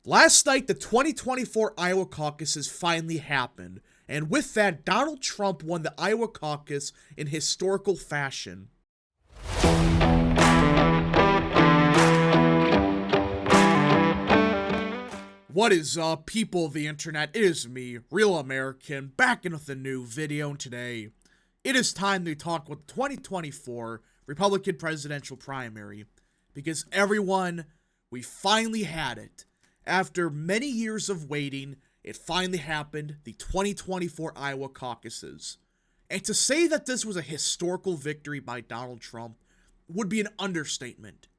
Last night, the 2024 Iowa caucuses finally happened, and with that, Donald Trump won the Iowa caucus in historical fashion. What is up, people of the internet? It is me, Real American, back in with a new video, and today, it is time to talk about the 2024 Republican presidential primary, because everyone, we finally had it. After many years of waiting, it finally happened, the 2024 Iowa caucuses. And to say that this was a historical victory by Donald Trump would be an understatement.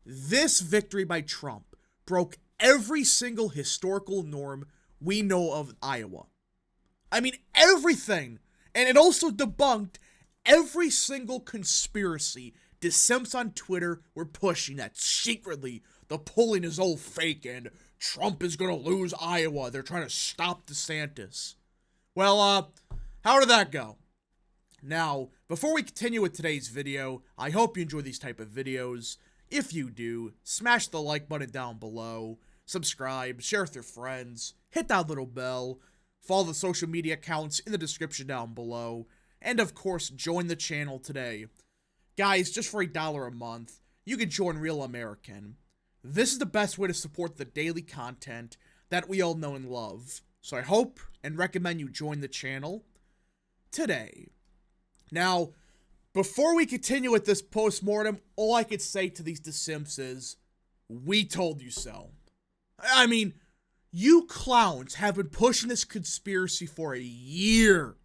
This victory by Trump broke every single historical norm we know of Iowa. I mean, everything. And it also debunked every single conspiracy the Simps on Twitter were pushing that secretly the polling is all fake and Trump is going to lose Iowa. They're trying to stop DeSantis. Well, how did that go? Now, before we continue with today's video, I hope you enjoy these type of videos. If you do, smash the like button down below, subscribe, share with your friends, hit that little bell, follow the social media accounts in the description down below, and of course, join the channel today. Guys, just for $1 a month, you can join Real American. This is the best way to support the daily content that we all know and love. So I hope and recommend you join the channel today. Now, before we continue with this postmortem, all I could say to these DeSimps is, we told you so. I mean, you clowns have been pushing this conspiracy for a year.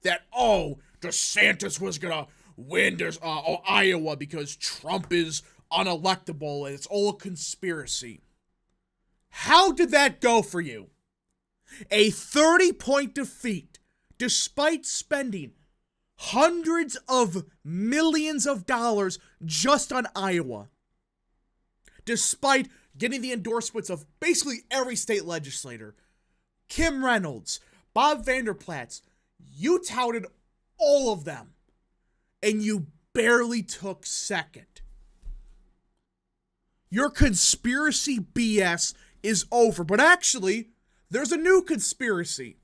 That, DeSantis was gonna win Iowa because Trump is unelectable and it's all a conspiracy. How did that go for you? A 30-point defeat, despite spending hundreds of millions of dollars just on Iowa. Despite getting the endorsements of basically every state legislator. Kim Reynolds, Bob Vanderplaats, you touted all of them. And you barely took second. Your conspiracy BS is over. But actually, there's a new conspiracy.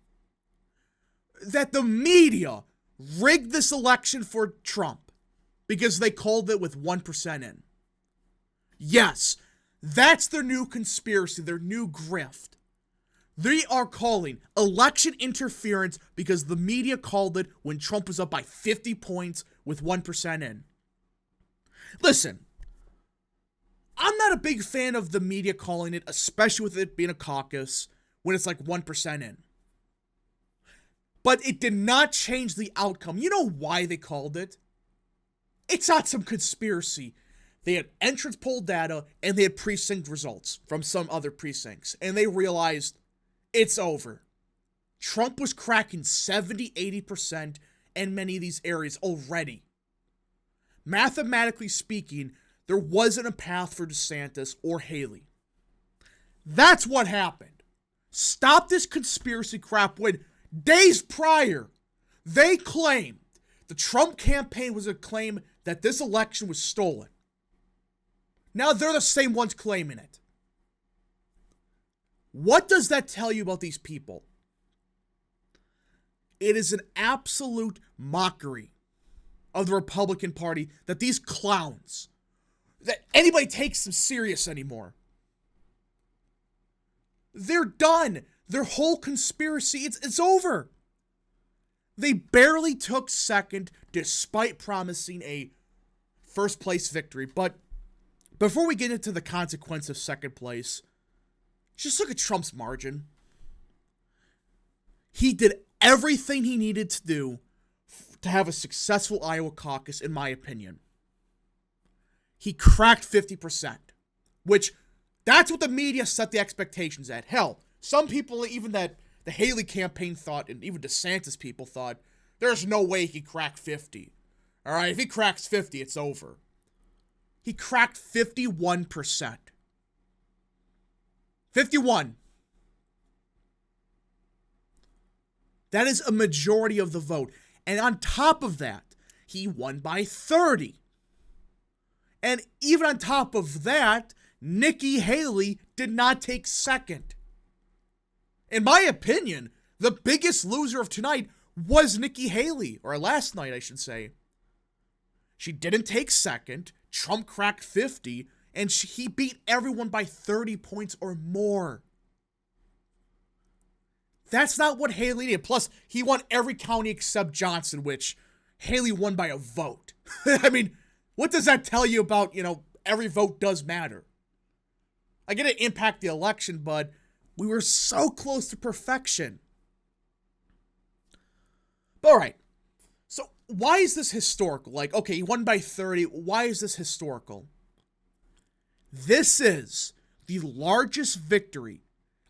That the media rigged this election for Trump because they called it with 1% in. Yes, that's their new conspiracy, their new grift. They are calling election interference because the media called it when Trump was up by 50 points with 1% in. Listen, I'm not a big fan of the media calling it, especially with it being a caucus, when it's like 1% in. But it did not change the outcome. You know why they called it? It's not some conspiracy. They had entrance poll data and they had precinct results from some other precincts. And they realized it's over. Trump was cracking 70, 80% in many of these areas already. Mathematically speaking, there wasn't a path for DeSantis or Haley. That's what happened. Stop this conspiracy crap when days prior, they claimed the Trump campaign was a claim that this election was stolen. Now they're the same ones claiming it. What does that tell you about these people? It is an absolute mockery of the Republican Party that these clowns, that anybody takes them serious anymore. They're done. Their whole conspiracy, it's over. They barely took second despite promising a first place victory. But before we get into the consequence of second place, just look at Trump's margin. He did everything he needed to do to have a successful Iowa caucus, in my opinion. He cracked 50%, which that's what the media set the expectations at. Hell, some people, even that the Haley campaign thought, and even DeSantis people thought, there's no way he could crack 50. All right, if he cracks 50, it's over. He cracked 51%. 51. That is a majority of the vote. And on top of that, he won by 30. And even on top of that, Nikki Haley did not take second. In my opinion, the biggest loser of tonight was Nikki Haley, or last night, I should say. She didn't take second. Trump cracked 50, and he beat everyone by 30 points or more. That's not what Haley did. Plus, he won every county except Johnson, which Haley won by a vote. I mean, what does that tell you about, every vote does matter? I get it impact the election, but we were so close to perfection. But all right. So why is this historical? Like, okay, he won by 30. Why is this historical? This is the largest victory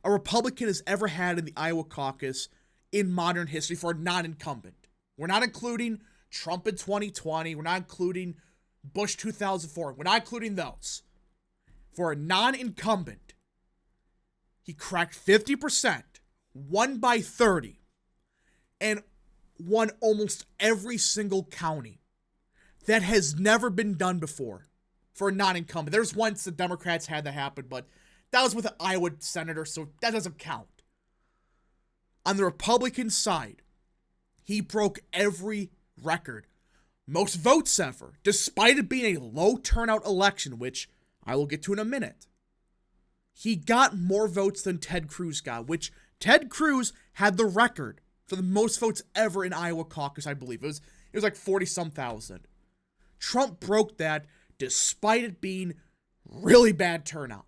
a Republican has ever had in the Iowa caucus in modern history for a non-incumbent. We're not including Trump in 2020. We're not including Bush 2004. We're not including those. For a non-incumbent, he cracked 50%, won by 30, and won almost every single county. That has never been done before for a non-incumbent. There's once the Democrats had that happen, but that was with an Iowa senator, so that doesn't count. On the Republican side, he broke every record. Most votes ever, despite it being a low turnout election, which I will get to in a minute. He got more votes than Ted Cruz got, which Ted Cruz had the record for the most votes ever in Iowa caucus, I believe. It was like 40-some thousand. Trump broke that despite it being really bad turnout.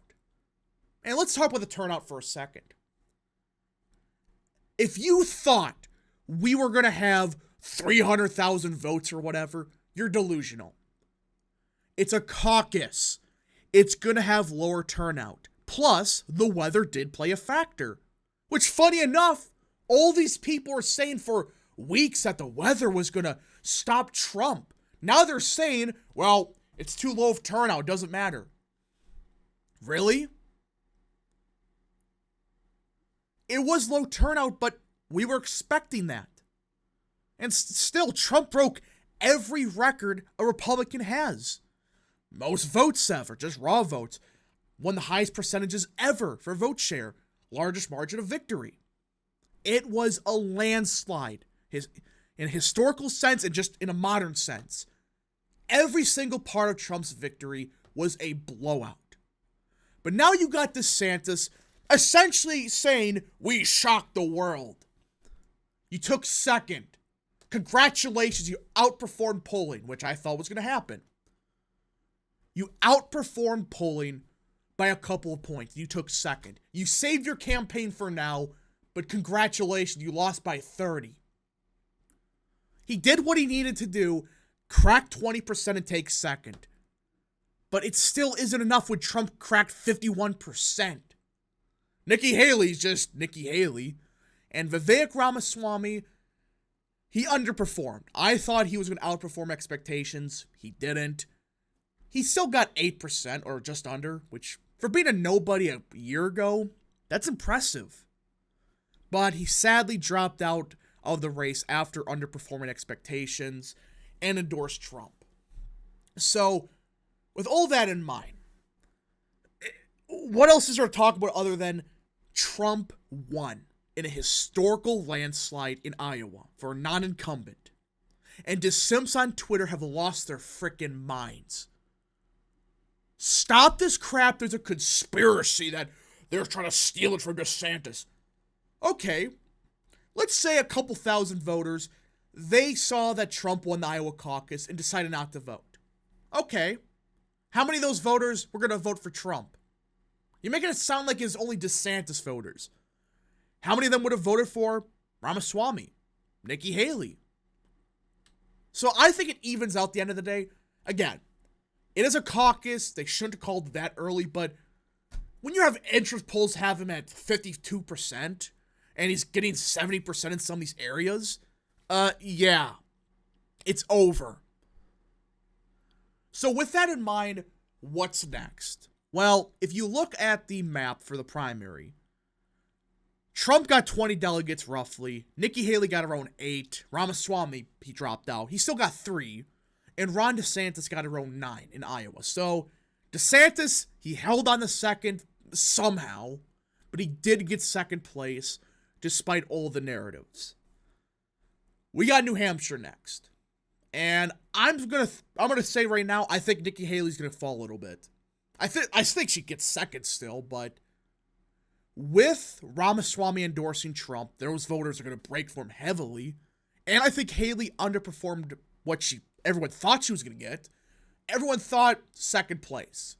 And let's talk about the turnout for a second. If you thought we were going to have 300,000 votes or whatever, you're delusional. It's a caucus. It's going to have lower turnout. Plus, the weather did play a factor. Which, funny enough, all these people were saying for weeks that the weather was going to stop Trump. Now they're saying, well, it's too low of turnout, doesn't matter. Really? It was low turnout, but we were expecting that. And still, Trump broke every record a Republican has. Most votes ever, just raw votes. Won the highest percentages ever for vote share. Largest margin of victory. It was a landslide. In a historical sense and just in a modern sense. Every single part of Trump's victory was a blowout. But now you got DeSantis essentially saying, we shocked the world. You took second. Congratulations, you outperformed polling, which I thought was going to happen. You outperformed polling by a couple of points. You took second. You saved your campaign for now, but congratulations, you lost by 30. He did what he needed to do, crack 20% and take second. But it still isn't enough when Trump cracked 51%. Nikki Haley's just Nikki Haley. And Vivek Ramaswamy, he underperformed. I thought he was going to outperform expectations. He didn't. He still got 8% or just under, which for being a nobody a year ago, that's impressive. But he sadly dropped out of the race after underperforming expectations and endorsed Trump. So, with all that in mind, what else is there to talk about other than Trump won in a historical landslide in Iowa for a non-incumbent? And DeSimps on Twitter have lost their frickin' minds. Stop this crap. There's a conspiracy that they're trying to steal it from DeSantis. Okay, let's say a couple thousand voters, they saw that Trump won the Iowa caucus and decided not to vote. Okay, how many of those voters were going to vote for Trump? You're making it sound like it's only DeSantis voters. How many of them would have voted for Ramaswamy, Nikki Haley? So I think it evens out at the end of the day. Again, it is a caucus. They shouldn't have called that early, but when you have interest polls have him at 52% and he's getting 70% in some of these areas, yeah, it's over. So with that in mind, what's next? Well, if you look at the map for the primary, Trump got 20 delegates roughly. Nikki Haley got around 8. Ramaswamy, he dropped out. He still got 3. And Ron DeSantis got around 9 in Iowa. So DeSantis, he held on to second somehow, but he did get second place despite all the narratives. We got New Hampshire next. And I'm gonna say right now, I think Nikki Haley's gonna fall a little bit. I think she gets second still, but with Ramaswamy endorsing Trump, those voters are gonna break for him heavily. And I think Haley underperformed what everyone thought she was gonna get. Everyone thought second place.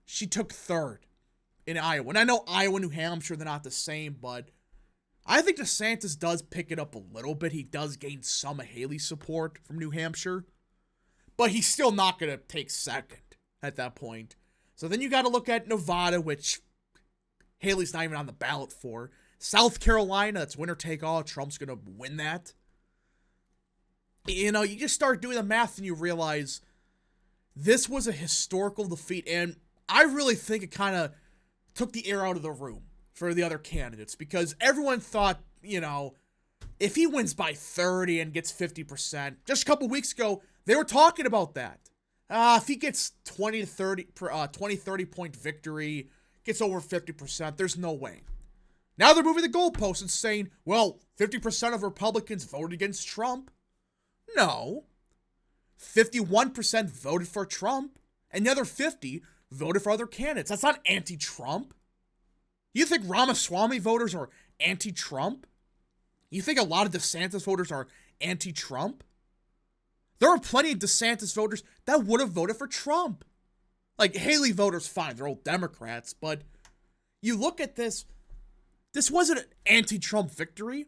She took third in Iowa. And I know Iowa and New Hampshire, they're not the same, but I think DeSantis does pick it up a little bit. He does gain some of Haley's support from New Hampshire, but he's still not going to take second at that point. So then you got to look at Nevada, which Haley's not even on the ballot for. South Carolina, that's winner take all. Trump's going to win that. You know, you just start doing the math and you realize this was a historical defeat, and I really think it kind of took the air out of the room for the other candidates, because everyone thought, you know, if he wins by 30 and gets 50%, just a couple weeks ago, they were talking about that. If he gets 30 point victory, gets over 50%, there's no way. Now they're moving the goalposts and saying, well, 50% of Republicans voted against Trump. No. 51% voted for Trump, and the other 50 voted for other candidates. That's not anti-Trump. You think Ramaswamy voters are anti-Trump? You think a lot of DeSantis voters are anti-Trump? There are plenty of DeSantis voters that would have voted for Trump. Like, Haley voters, fine, they're all Democrats, but you look at this wasn't an anti-Trump victory.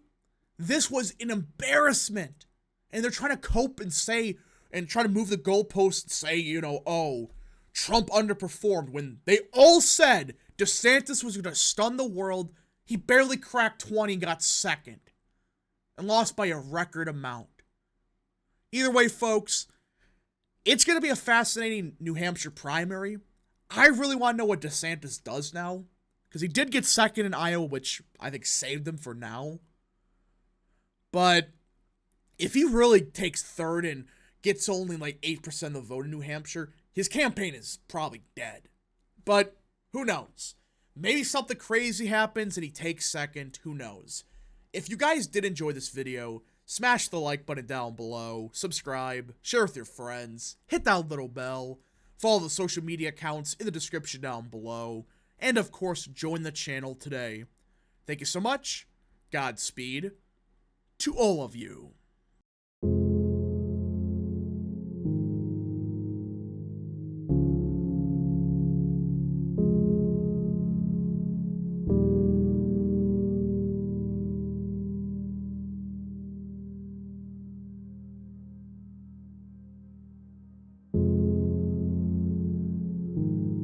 This was an embarrassment. And they're trying to cope and say, and try to move the goalposts and say, you know, oh, Trump underperformed, when they all said DeSantis was going to stun the world. He barely cracked 20 and got second. And lost by a record amount. Either way, folks, it's going to be a fascinating New Hampshire primary. I really want to know what DeSantis does now, because he did get second in Iowa, which I think saved him for now. But if he really takes third and gets only like 8% of the vote in New Hampshire, his campaign is probably dead. But who knows? Maybe something crazy happens and he takes second. Who knows? If you guys did enjoy this video, smash the like button down below, subscribe, share with your friends, hit that little bell, follow the social media accounts in the description down below, and of course, join the channel today. Thank you so much. Godspeed to all of you.